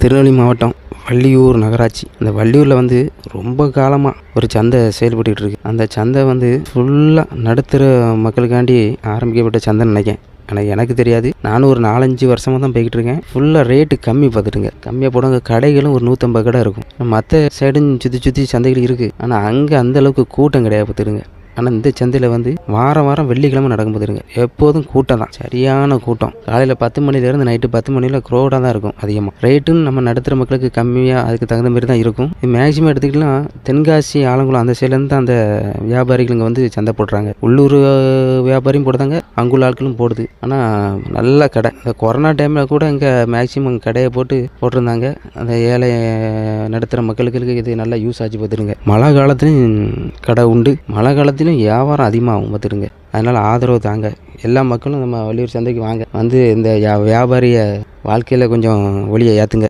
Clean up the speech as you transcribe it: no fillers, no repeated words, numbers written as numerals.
திருநெல்வேலி மாவட்டம் வள்ளியூர் நகராட்சி. அந்த வள்ளியூரில் வந்து ரொம்ப காலமாக ஒரு சந்தை செயல்பட்டுக்கிட்டு இருக்குது. அந்த சந்தை வந்து ஃபுல்லாக நடுத்தர மக்களுக்காண்டி ஆரம்பிக்கப்பட்ட சந்தைன்னு நினைக்கிறேன். ஆனால் எனக்கு தெரியாது. நானும் ஒரு 4-5 வருஷமாக தான் போய்கிட்டு இருக்கேன். ஃபுல்லாக ரேட்டு கம்மி பார்த்துட்டுங்க. கம்மியாக போடுவாங்க. கடைகளும் ஒரு 150 கடை இருக்கும். மற்ற சைடும் சுற்றி சந்தைகள் இருக்குது. ஆனால் அங்கே அந்தளவுக்கு கூட்டம் கிடையாது பார்த்துடுங்க. ஆனால் இந்த சந்தையில் வந்து வாரம் வெள்ளிக்கிழமை நடக்கும் பார்த்துருங்க. எப்போதும் கூட்டம் தான், சரியான கூட்டம். காலையில் 10 மணிலேருந்து நைட்டு 10 மணியில் க்ரோடாக தான் இருக்கும். அதிகமாக ரேட்டுன்னு நம்ம நடுத்தர மக்களுக்கு கம்மியாக அதுக்கு தகுந்த மாதிரி தான் இருக்கும். இது மேக்சிமம் எடுத்துக்கலாம் தென்காசி ஆலங்குளம் அந்த சைட்லேருந்து தான் அந்த வியாபாரிகளுங்க வந்து சந்தை போடுறாங்க. உள்ளூர் வியாபாரியும் போடுறாங்க, அங்குள்ள ஆட்களும் போடுது. ஆனால் நல்ல கடை. இந்த கொரோனா டைமில் கூட இங்கே மேக்சிமம் கடையை போட்டிருந்தாங்க. அந்த ஏழை நடுத்தர மக்களுக்கு இது நல்லா யூஸ் ஆச்சு பார்த்துருங்க. மழை காலத்துலையும் கடை உண்டு. மழை காலத்துலையும் வியாபாரம் அதிகமாகும் பார்த்துருங்க. அதனால் ஆதரவு தாங்க. எல்லா மக்களும் நம்ம வள்ளியூர் சந்தைக்கு வாங்க, வந்து இந்த வியாபாரிய வாழ்க்கையில் கொஞ்சம் ஒளியை ஏற்றுங்க.